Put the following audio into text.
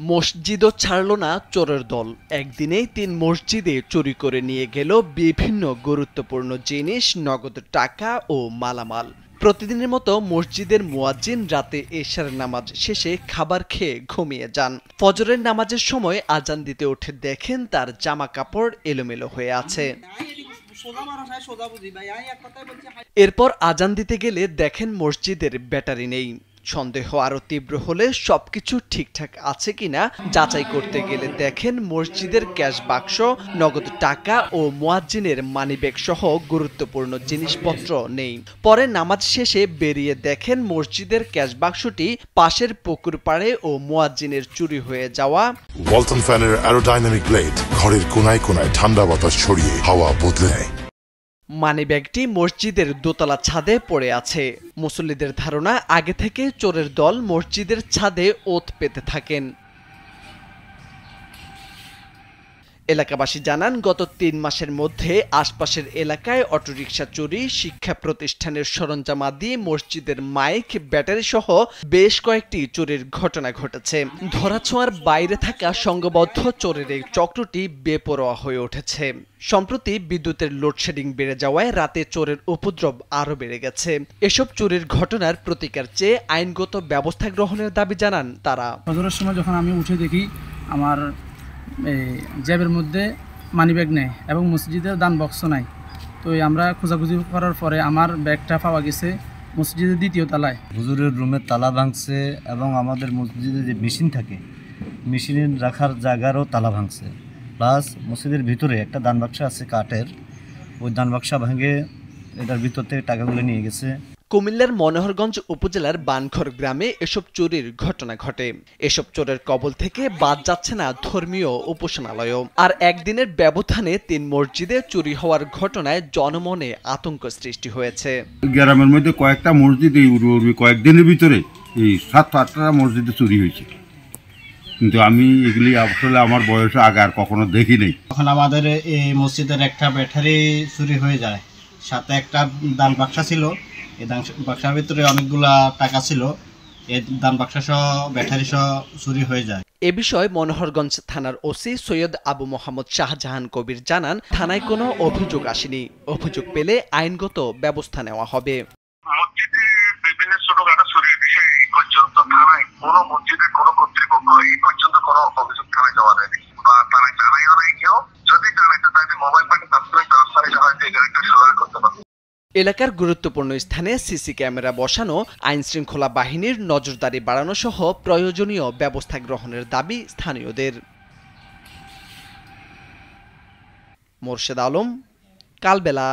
মসজিদও ছাড়ল না চোরের দল। একদিনেই ৩ মসজিদে চুরি করে নিয়ে গেল বিভিন্ন গুরুত্বপূর্ণ জিনিস, নগদ টাকা ও মালামাল। প্রতিদিনের মতো মসজিদের মুয়াজ্জিন রাতে এশার নামাজ শেষে খাবার খেয়ে ঘুমিয়ে যান। ফজরের নামাজের সময় আজান দিতে উঠে দেখেন তার জামা কাপড় এলোমেলো হয়ে আছে। এরপর আজান দিতে গেলে দেখেন মসজিদের ব্যাটারি নেই। সন্দেহ আরো তীব্র হলে সবকিছু ঠিকঠাক আছে কিনা যাচাই করতে গেলে দেখেন মসজিদের ক্যাশ বাক্স, নগদ টাকা ও মুয়াজ্জিনের মানিব্যাগ সহ গুরুত্বপূর্ণ জিনিসপত্র নেই। পরে নামাজ শেষে বেরিয়ে দেখেন মসজিদের ক্যাশ বাক্সটি পাশের পুকুর পাড়ে ও মুয়াজ্জিনের চুরি হয়ে যাওয়া। ওয়ালটন ফ্যানের অ্যারোডাইনামিক ব্লেড ঘরের কোনায় কোনায় ঠান্ডা বাতাস ছড়িয়ে হাওয়া বদলে নেয়। মানিব্যাগটি মসজিদের দোতলা ছাদে পড়ে আছে। মুসল্লিদের ধারণা, আগে থেকে চোরের দল মসজিদের ছাদে ওত পেতে থাকেন। এলাকাবাসী জানান, গত ৩ মাসের মধ্যে আশপাশের এলাকায় অটোরিকশা চুরি, শিক্ষা প্রতিষ্ঠানের সরঞ্জামাদি, মসজিদের মাইক, ব্যাটারি সহ বেশ কয়েকটি চুরির ঘটনা ঘটেছে। ধরাছোঁয়ার বাইরে থাকা সংঘবদ্ধ চোরের এই চক্রটি বেপরোয়া হয়ে উঠেছে। সম্প্রতি বিদ্যুতের লোডশেডিং বেড়ে যাওয়ায় রাতে চোরের উপদ্রব আরও বেড়ে গেছে। এসব চুরির ঘটনার প্রতিকার চেয়ে আইনগত ব্যবস্থা গ্রহণের দাবি জানান তারা। ফজরের সময় যখন আমি উঠে দেখি আমার জ্যাবের মধ্যে মানিব্যাগ নেই এবং মসজিদের দান বক্স নাই। তো আমরা খোঁজাখুঁজি করার পরে আমার ব্যাগটা পাওয়া গেছে মসজিদের ২য় তলায়। হুজুরের রুমের তালা ভাঙছে এবং আমাদের মসজিদে যে মেশিন থাকে, মেশিনের রাখার জায়গারও তালা ভাঙছে। প্লাস মসজিদের ভিতরে একটা দান বাক্স আছে কাঠের, ওই দান বাক্স ভেঙে এটার ভিতর থেকে টাকাগুলো নিয়ে গেছে। কুমিল্লার মনোহরগঞ্জ উপজেলার বানখর গ্রামে এসব চুরির ঘটনা ঘটে। এসব চোরের কবল থেকে বাদ যাচ্ছে না ধর্মীয় উপাসনালয়ও। আর একদিনের ব্যবধানে ৩ মসজিদে চুরি হওয়ার ঘটনায় জনমনে আতঙ্ক সৃষ্টি হয়েছে। গ্রামের মধ্যে কয়েকটা মসজিদ এই কয়েকদিনের ভিতরে এই ৭-৮টা মসজিদে চুরি হয়েছে, কিন্তু আমি এগুলি আসলে আমার বয়সে আগে আর কখনো দেখি নাই। তখন আমাদের এই মসজিদের একটা ব্যাটারি চুরি হয়ে যায়, সাথে একটা দান বাক্সা ছিল। এই দান বাক্সার ভিতরে অনেকগুলা টাকা ছিল, এই দান বাক্সা সহ ব্যাটারি সহ চুরি হয়ে যায়। এ বিষয়ে মনোহরগঞ্জ থানার ওসি সৈয়দ আবু মোহাম্মদ শাহজাহান কবির জানান, থানায় কোনো অভিযোগ আসেনি। অভিযোগ পেলে আইনগত ব্যবস্থা নেওয়া হবে। মসজিদে বিভিন্ন ছোটখাটো চুরির বিষয়ে এই পর্যন্ত থানায় কোনো মসজিদের কোনো কর্তৃপক্ষ এই পর্যন্ত কোনো অভিযোগ থানায় জমা দেয়নি বা থানায় জানাইও নাই কেউ। যদি জানাইতে তাদের মোবাইল ফোনে তাৎক্ষণিক ব্যবস্থা নিতে হয়তো এখানে একটা সহায়তা করতে পারবে। এলাকার গুরুত্বপূর্ণ স্থানে সিসি ক্যামেরা বসানো, আইন শৃঙ্খলা বাহিনীর নজরদারি বাড়ানো সহ প্রয়োজনীয় ব্যবস্থা গ্রহণের দাবি স্থানীয়দের। মোর্শেদ আলম, কালবেলা।